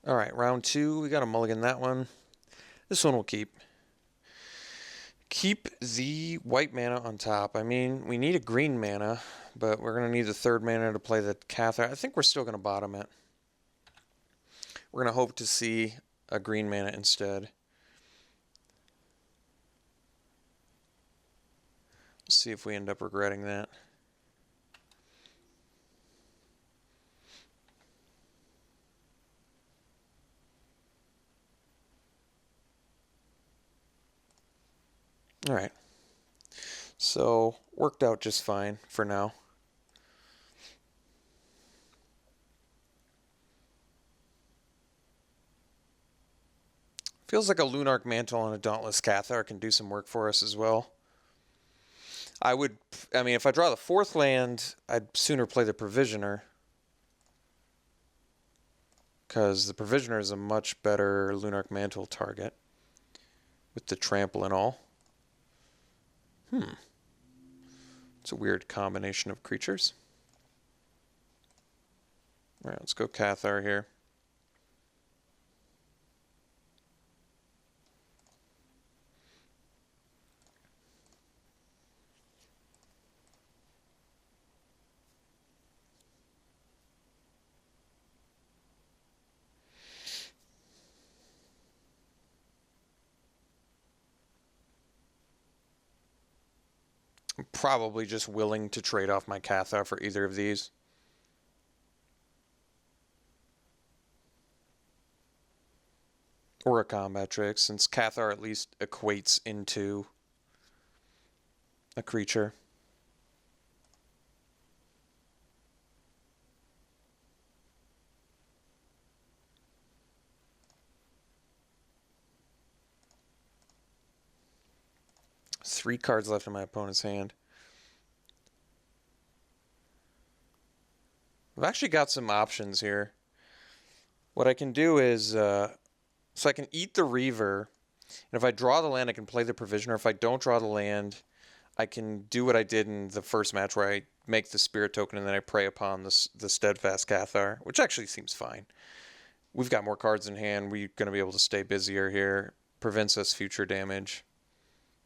Alright, round 2. We got a mulligan that one. This one we'll keep. Keep the white mana on top. I mean, we need a green mana, but we're going to need the third mana to play the Cathar. I think we're still going to bottom it. We're going to hope to see a green mana instead. We'll see if we end up regretting that. Alright. So, worked out just fine for now. Feels like a Lunarch Mantle and a Dauntless Cathar can do some work for us as well. I mean, if I draw the fourth land, I'd sooner play the Provisioner. Because the Provisioner is a much better Lunarch Mantle target. With the trample and all. It's a weird combination of creatures. Alright, let's go Cathar here. I'm probably just willing to trade off my Cathar for either of these. Or a combat trick, since Cathar at least equates into a creature. Three cards left in my opponent's hand. I've actually got some options here. What I can do is, so I can eat the Reaver, and if I draw the land, I can play the Provisioner. If I don't draw the land, I can do what I did in the first match, where I make the Spirit Token and then I prey upon the Steadfast Cathar, which actually seems fine. We've got more cards in hand. We're going to be able to stay busier here. Prevents us future damage.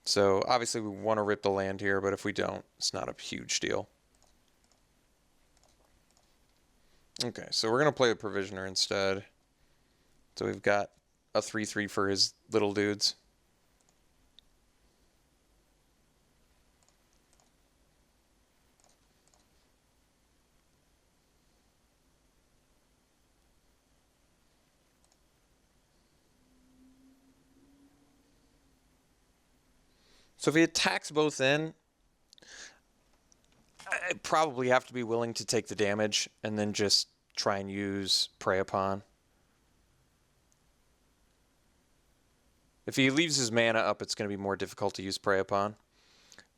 So obviously we want to rip the land here, but if we don't, it's not a huge deal. Okay, so we're going to play the Provisioner instead. So we've got a 3/3 for his little dudes. So if he attacks both in, I probably have to be willing to take the damage and then just try and use Prey Upon. If he leaves his mana up, it's going to be more difficult to use Prey Upon.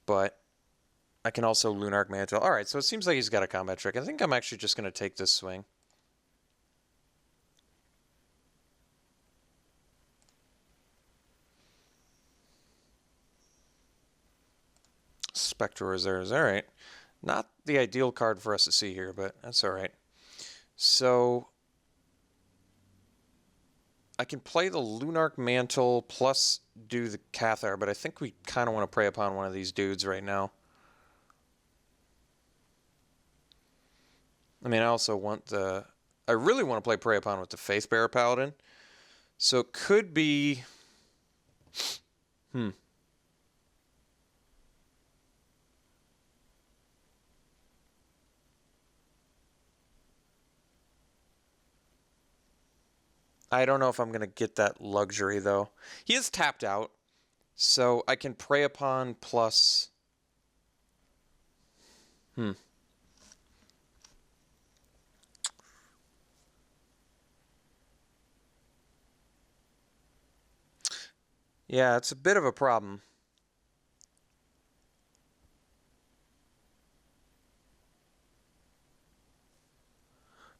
But I can also Lunarch Mantle. Alright, so it seems like he's got a combat trick. I think I'm actually just going to take this swing. Spectral Reserves. Alright. Not the ideal card for us to see here, but that's alright. So I can play the Lunarch Mantle plus do the Cathar, but I think we kind of want to prey upon one of these dudes right now. I mean, I also want the... I really want to play Prey Upon with the Faithbearer Paladin. So it could be... I don't know if I'm going to get that luxury, though. He is tapped out, so I can Prey Upon plus... Yeah, it's a bit of a problem.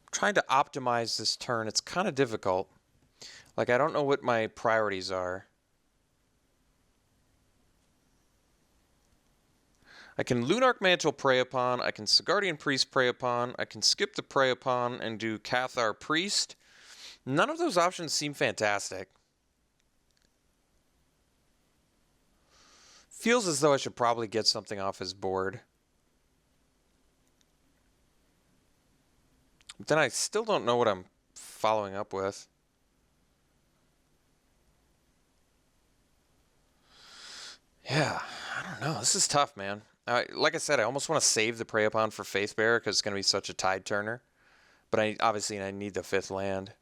I'm trying to optimize this turn. It's kind of difficult. Like, I don't know what my priorities are. I can Lunarch Mantle Prey Upon, I can Sigardian Priest Prey Upon, I can skip the Prey Upon and do Cathar Priest, None of those options seem fantastic. Feels as though I should probably get something off his board. But then I still don't know what I'm following up with. Yeah, I don't know. This is tough, man. Like I said, I almost want to save the Prey Upon for Faith Bearer because it's going to be such a tide turner. But obviously I need the 5th land.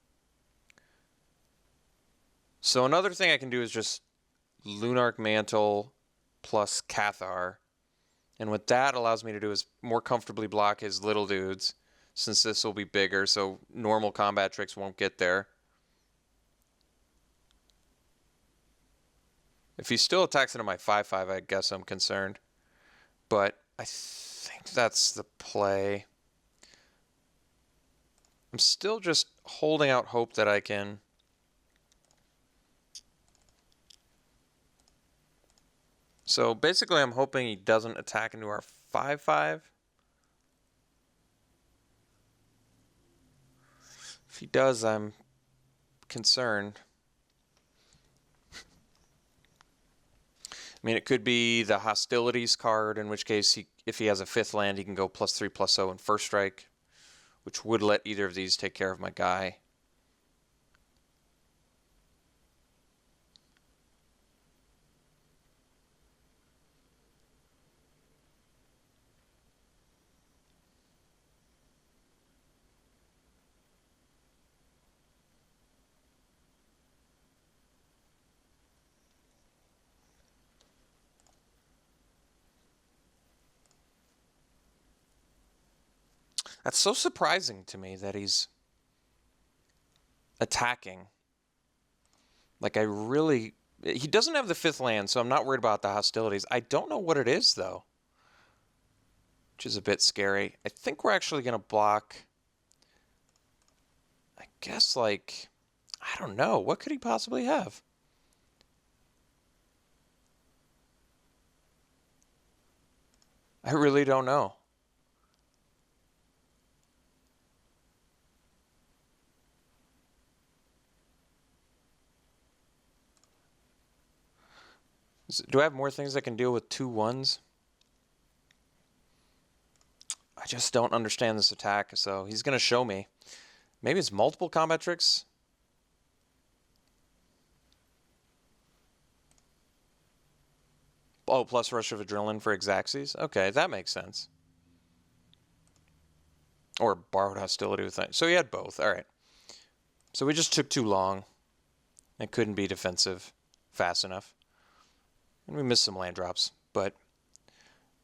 So another thing I can do is just Lunarch Mantle plus Cathar. And what that allows me to do is more comfortably block his little dudes, since this will be bigger, so normal combat tricks won't get there. If he still attacks into my 5/5, I guess I'm concerned. But I think that's the play. I'm still just holding out hope that I can... So basically I'm hoping he doesn't attack into our 5/5. If he does, I'm concerned. I mean, it could be the Hostilities card, in which case, if he has a 5th land, he can go +3/+0 in first strike, which would let either of these take care of my guy. That's so surprising to me that he's attacking. Like, he doesn't have the 5th land, so I'm not worried about the Hostilities. I don't know what it is, though, which is a bit scary. I think we're actually going to block, I guess, like, I don't know. What could he possibly have? I really don't know. Do I have more things that can deal with 2/1s? I just don't understand this attack, so he's going to show me. Maybe it's multiple combat tricks? Oh, plus Rush of Adrenaline for Xaxes? Okay, that makes sense. Or Borrowed Hostility with that. So he had both. All right. So we just took too long. It couldn't be defensive fast enough. And we missed some land drops, but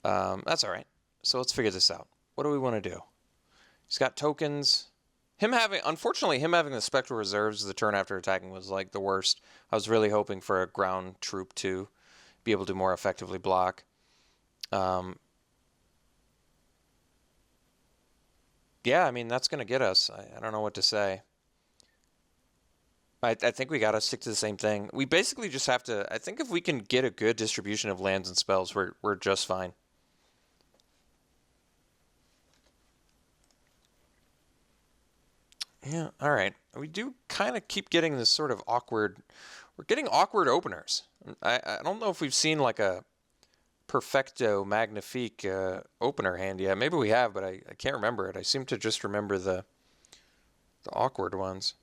that's all right. So let's figure this out. What do we want to do? He's got tokens. Unfortunately, him having the Spectral Reserves the turn after attacking was like the worst. I was really hoping for a ground troop to be able to more effectively block. Yeah, I mean, that's going to get us. I don't know what to say. I think we got to stick to the same thing. We basically just have to... I think if we can get a good distribution of lands and spells, we're just fine. Yeah, all right. We do kind of keep getting this sort of awkward... We're getting awkward openers. I don't know if we've seen like a Perfecto Magnifique opener hand yet. Maybe we have, but I can't remember it. I seem to just remember the awkward ones.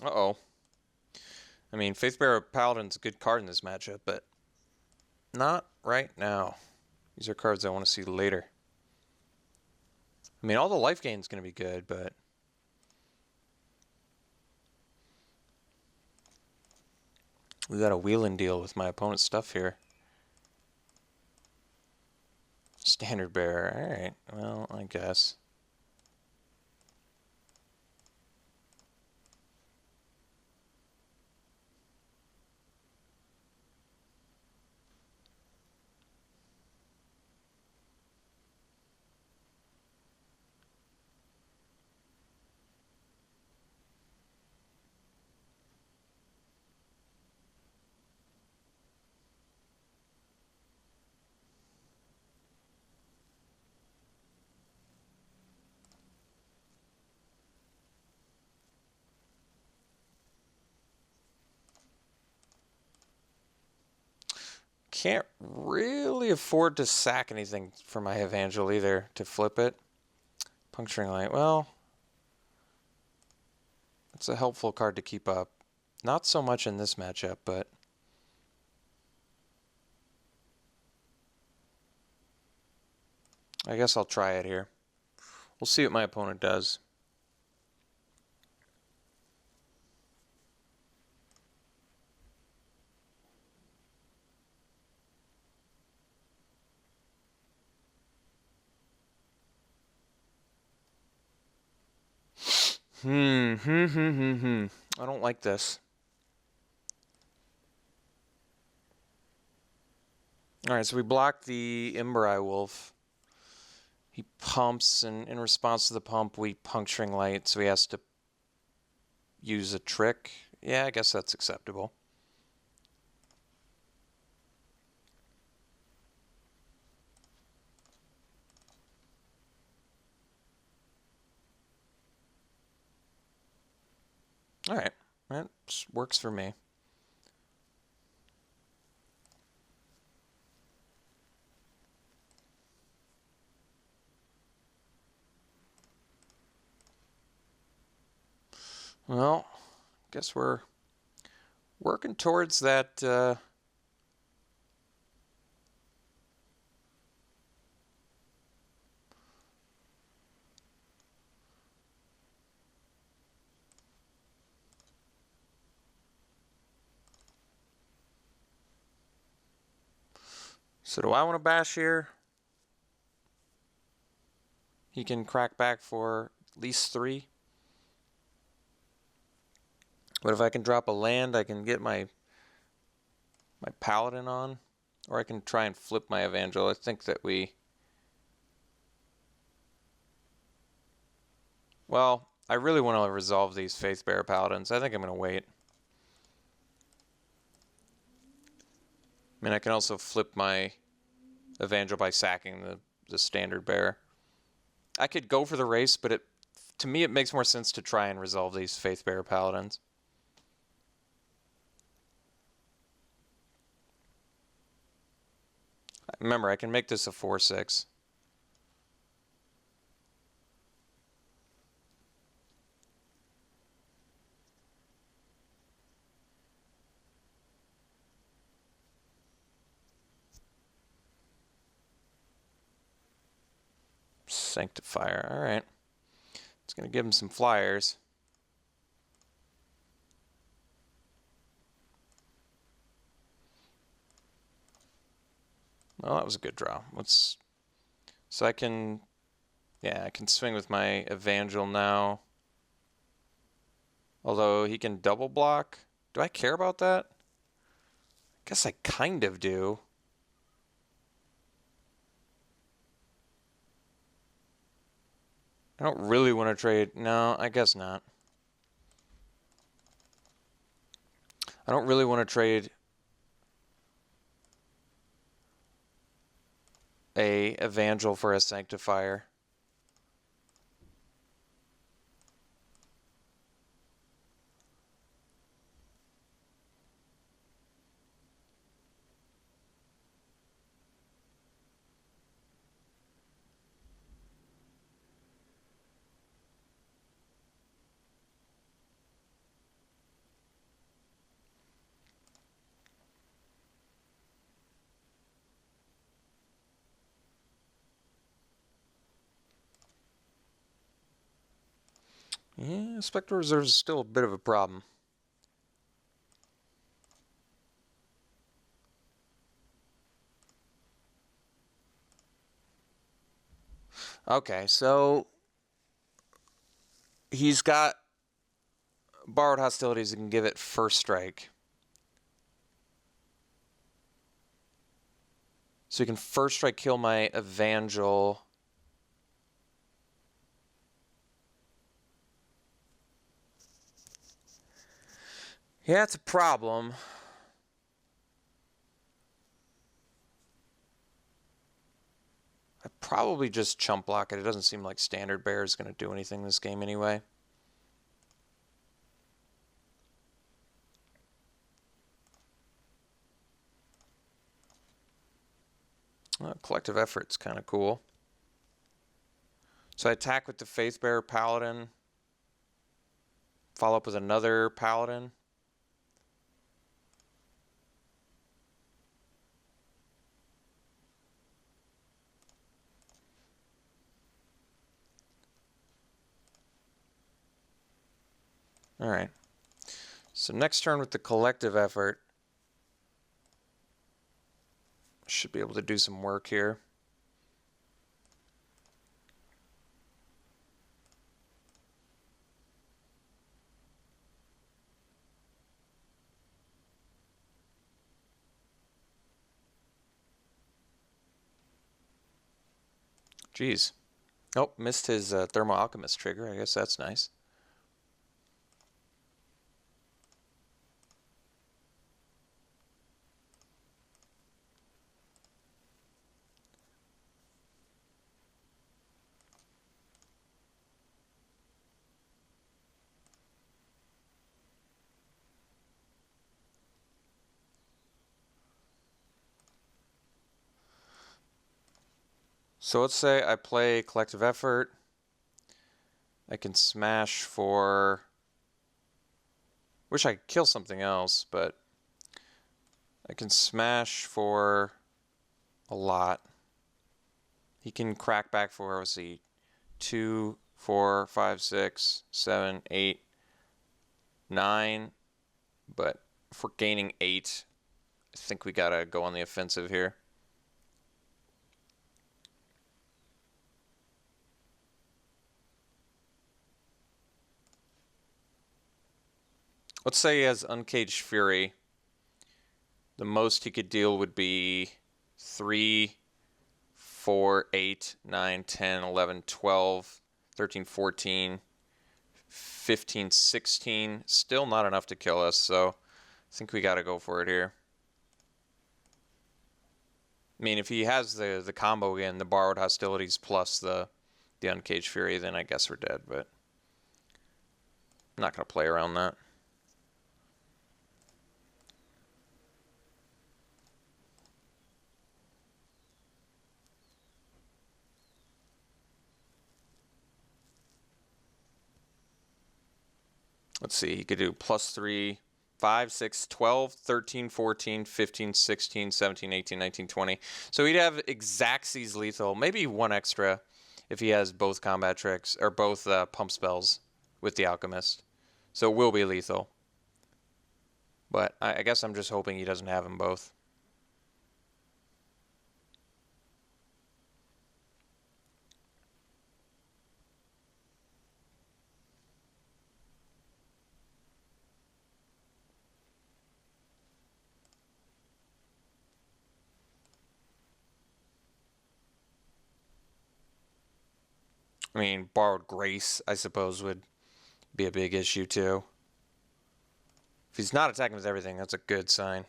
Uh-oh. I mean, Faithbearer Paladin's a good card in this matchup, but not right now. These are cards I want to see later. I mean, all the life gain's going to be good, but... We got a wheeling deal with my opponent's stuff here. Standard Bearer. Alright, well, I guess. can't really afford to sack anything for my Evangel either to flip it. Puncturing Light, well, it's a helpful card to keep up. Not so much in this matchup, but I guess I'll try it here. We'll see what my opponent does. I don't like this. Alright, so we block the Embry Wolf. He pumps, and in response to the pump, we Puncturing Light, so he has to use a trick. Yeah, I guess that's acceptable. Alright, that works for me. Well, guess we're working towards that so do I want to bash here? He can crack back for at least 3. But if I can drop a land, I can get my Paladin on. Or I can try and flip my Evangel. I think that we... Well, I really want to resolve these Faithbearer Paladins. I think I'm going to wait. I mean, I can also flip my Evangel by sacking the Standard Bearer. I could go for the race, but to me it makes more sense to try and resolve these Faithbearer Paladins. Remember, I can make this a 4/6. Sanctifier, alright. It's going to give him some flyers. Well, that was a good draw. So I can swing with my Evangel now. Although he can double block. Do I care about that? I guess I kind of do. I don't really want to trade. No, I guess not. I don't really want to trade a Evangel for a Sanctifier. Yeah, Spectral Reserve is still a bit of a problem. Okay, so he's got Borrowed Hostilities and can give it first strike. So he can first strike kill my Evangel. Yeah, it's a problem. I'd probably just chump block it. It doesn't seem like Standard Bearer is going to do anything this game anyway. Collective Effort's kind of cool. So I attack with the Faith Bearer Paladin. Follow up with another Paladin. Alright. So next turn with the Collective Effort. Should be able to do some work here. Jeez. Oh, missed his Thermal Alchemist trigger. I guess that's nice. So let's say I play Collective Effort. I can smash for... Wish I could kill something else, but... I can smash for a lot. He can crack back for, let's see, 2, 4, 5, 6, 7, 8, 9. But if we're gaining 8, I think we gotta go on the offensive here. Let's say he has Uncaged Fury. The most he could deal would be 3, 4, 8, 9, 10, 11, 12, 13, 14, 15, 16. Still not enough to kill us, so I think we got to go for it here. I mean, if he has the combo again, the Borrowed Hostilities plus the Uncaged Fury, then I guess we're dead, but I'm not going to play around that. Let's see, he could do +3, 5, 6, 12, 13, 14, 15, 16, 17, 18, 19, 20. So he'd have Xaxes lethal, maybe one extra if he has both combat tricks, or both pump spells with the Alchemist. So it will be lethal. But I guess I'm just hoping he doesn't have them both. I mean, Borrowed Grace, I suppose, would be a big issue too. If he's not attacking with everything, that's a good sign.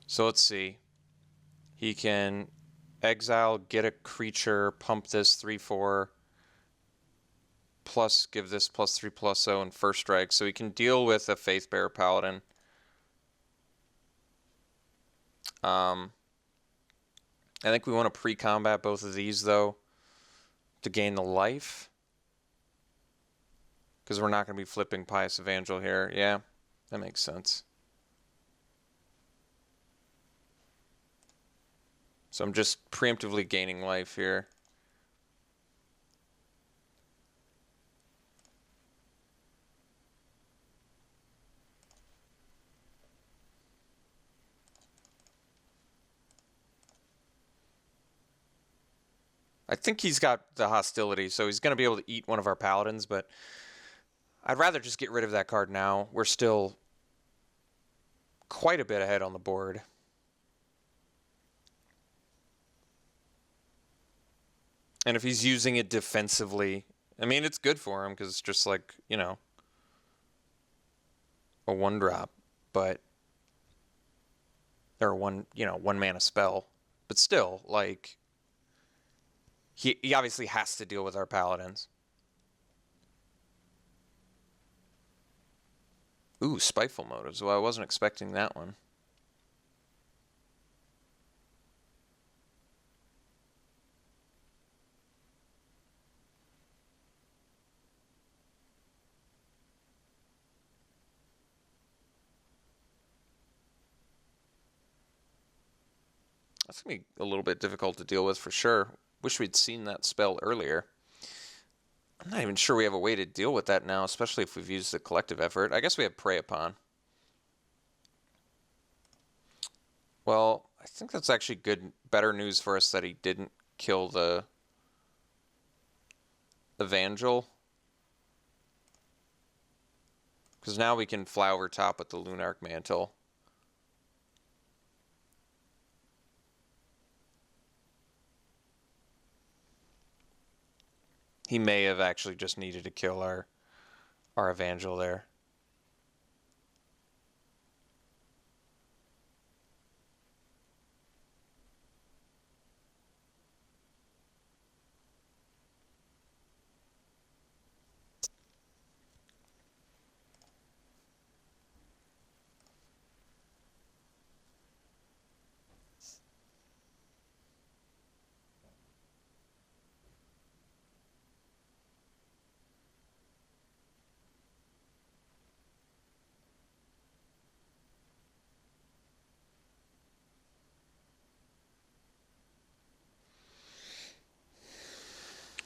So let's see. He can exile, get a creature, pump this 3/4, plus give this +3/+0 and first strike. So he can deal with a Faith Bearer Paladin. I think we want to pre-combat both of these, though, to gain the life. Because we're not going to be flipping Pious Evangel here. Yeah, that makes sense. So I'm just preemptively gaining life here. I think he's got the hostility, so he's going to be able to eat one of our paladins, but I'd rather just get rid of that card now. We're still quite a bit ahead on the board. And if he's using it defensively, I mean, it's good for him because it's just like, you know, a 1-drop, but or one mana spell. But still, like, he obviously has to deal with our paladins. Ooh, spiteful motives. Well, I wasn't expecting that one. That's going to be a little bit difficult to deal with for sure. Wish we'd seen that spell earlier. I'm not even sure we have a way to deal with that now, especially if we've used the collective effort. I guess we have Prey Upon. Well, I think that's actually better news for us that he didn't kill the Evangel. Because now we can fly over top with the Lunarch Mantle. He may have actually just needed to kill our Evangel there.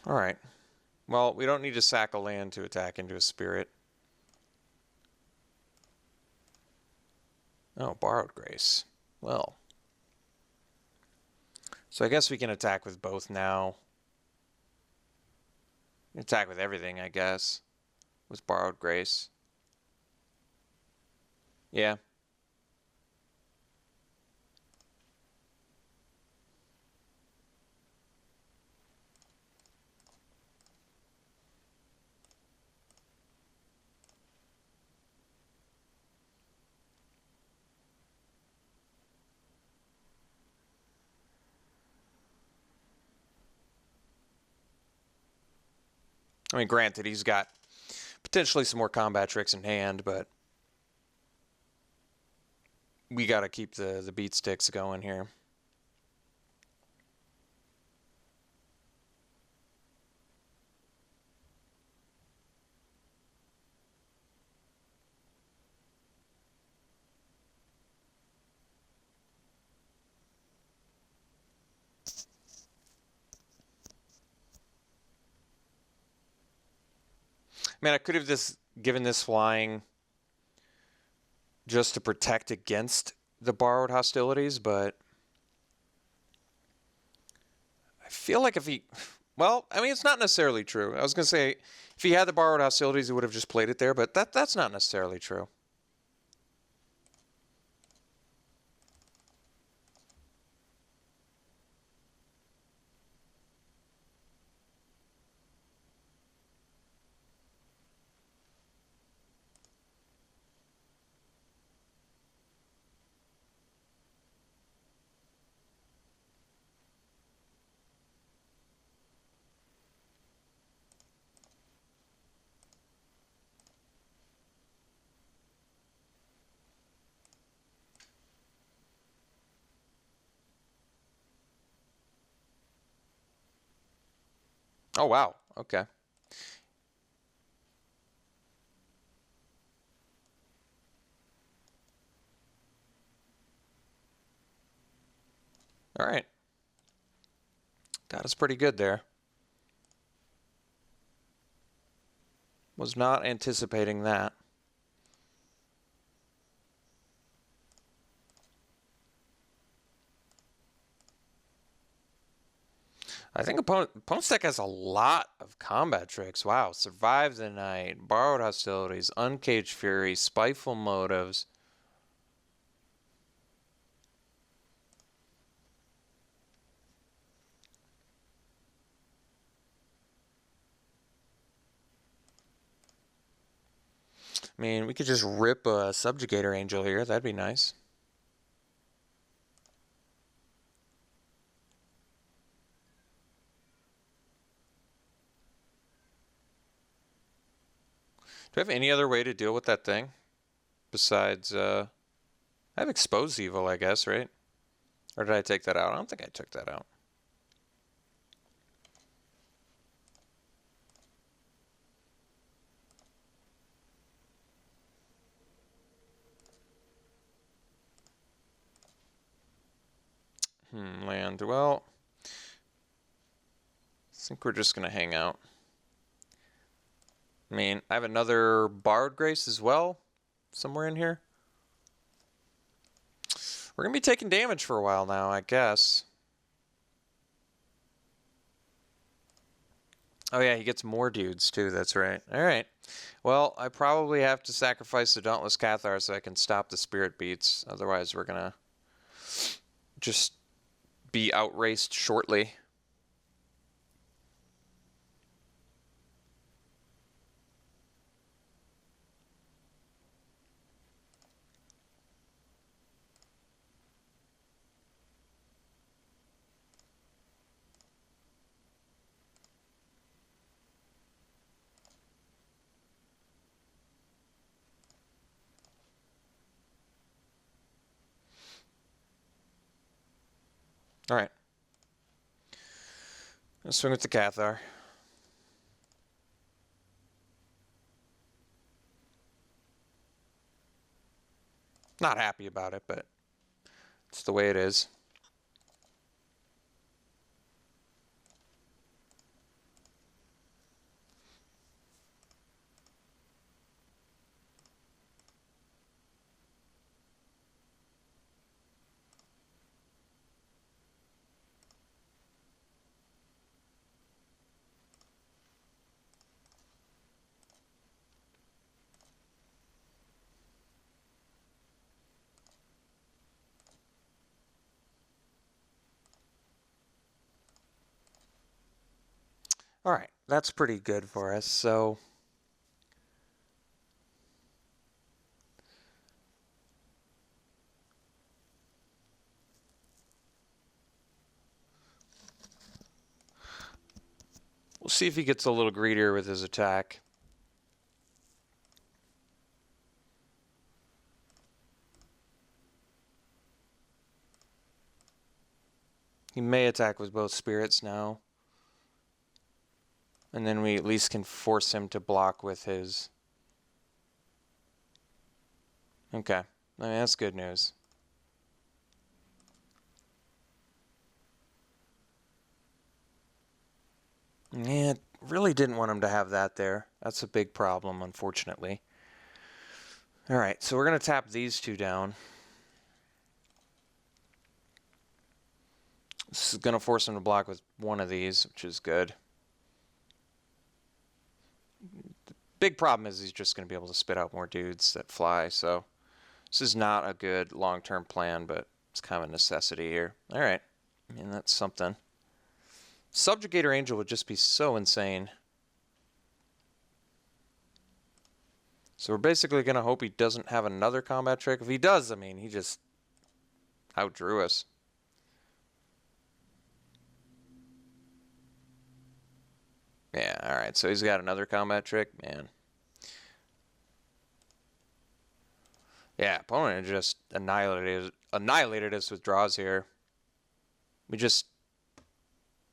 Alright. Well, we don't need to sack a land to attack into a spirit. Oh, Borrowed Grace. Well. So I guess we can attack with both now. Attack with everything, I guess. With Borrowed Grace. Yeah. I mean, granted, he's got potentially some more combat tricks in hand, but we got to keep the beat sticks going here. Man, I could have given this flying just to protect against the borrowed hostilities, but I feel like if he... Well, I mean, it's not necessarily true. I was going to say, if he had the borrowed hostilities, he would have just played it there, but that's not necessarily true. Oh, wow. Okay. All right. Got us pretty good there. Was not anticipating that. I think opponent's deck has a lot of combat tricks. Wow. Survive the Night, Borrowed Hostilities, Uncaged Fury, Spiteful Motives. I mean, we could just rip a Subjugator Angel here. That'd be nice. Do we have any other way to deal with that thing? besides, I have Exposed Evil, I guess, right? Or did I take that out? I don't think I took that out. Land. Well, I think we're just going to hang out. I mean, I have another Borrowed Grace as well, somewhere in here. We're going to be taking damage for a while now, I guess. Oh yeah, he gets more dudes too, that's right. Alright. Well, I probably have to sacrifice the Dauntless Cathar so I can stop the Spirit Beats. Otherwise, we're going to just be outraced shortly. Alright. Let's swing with the Cathar. Not happy about it, but it's the way it is. Alright, that's pretty good for us, so... We'll see if he gets a little greedier with his attack. He may attack with both spirits now. And then we at least can force him to block with his... Okay. I mean, that's good news. Yeah, really didn't want him to have that there. That's a big problem, unfortunately. Alright, so we're going to tap these two down. This is going to force him to block with one of these, which is good. The big problem is he's just going to be able to spit out more dudes that fly, so this is not a good long-term plan, but it's kind of a necessity here. Alright, I mean, that's something. Subjugator Angel would just be so insane. So we're basically going to hope he doesn't have another combat trick. If he does, I mean, he just outdrew us. Yeah, alright, so he's got another combat trick, man. Yeah, opponent just annihilated us with draws here. We just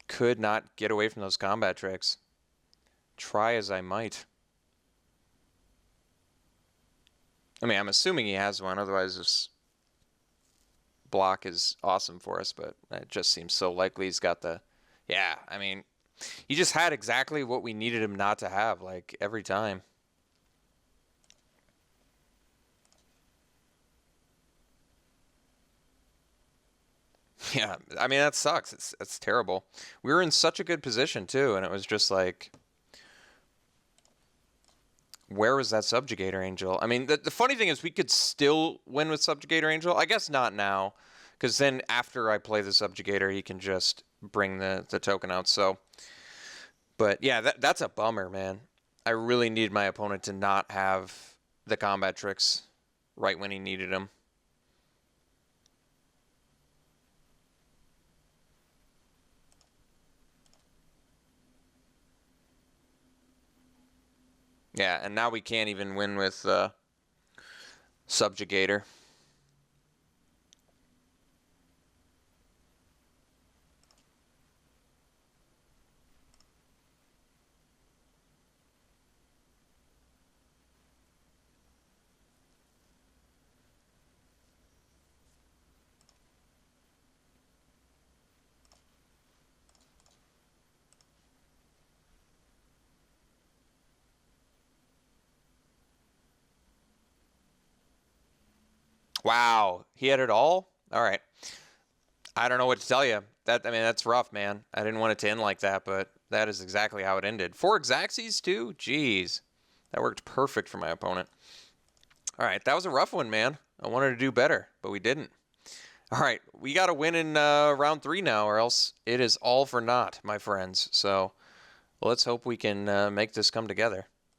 could not get away from those combat tricks. Try as I might. I mean, I'm assuming he has one, otherwise this block is awesome for us, but it just seems so likely he's got the... Yeah, I mean, he just had exactly what we needed him not to have, like, every time. Yeah, I mean, that sucks. It's terrible. We were in such a good position, too, and it was just like... Where was that Subjugator Angel? I mean, the funny thing is we could still win with Subjugator Angel. I guess not now, because then after I play the Subjugator, he can just bring the token out, so... But yeah, that's a bummer, man. I really need my opponent to not have the combat tricks right when he needed them. Yeah, and now we can't even win with Subjugator. Wow, he had it all? All right. I don't know what to tell you. I mean, that's rough, man. I didn't want it to end like that, but that is exactly how it ended. 4 Xaxes, too? Jeez. That worked perfect for my opponent. All right, that was a rough one, man. I wanted to do better, but we didn't. All right, we got to win in round 3 now, or else it is all for naught, my friends. So let's hope we can make this come together.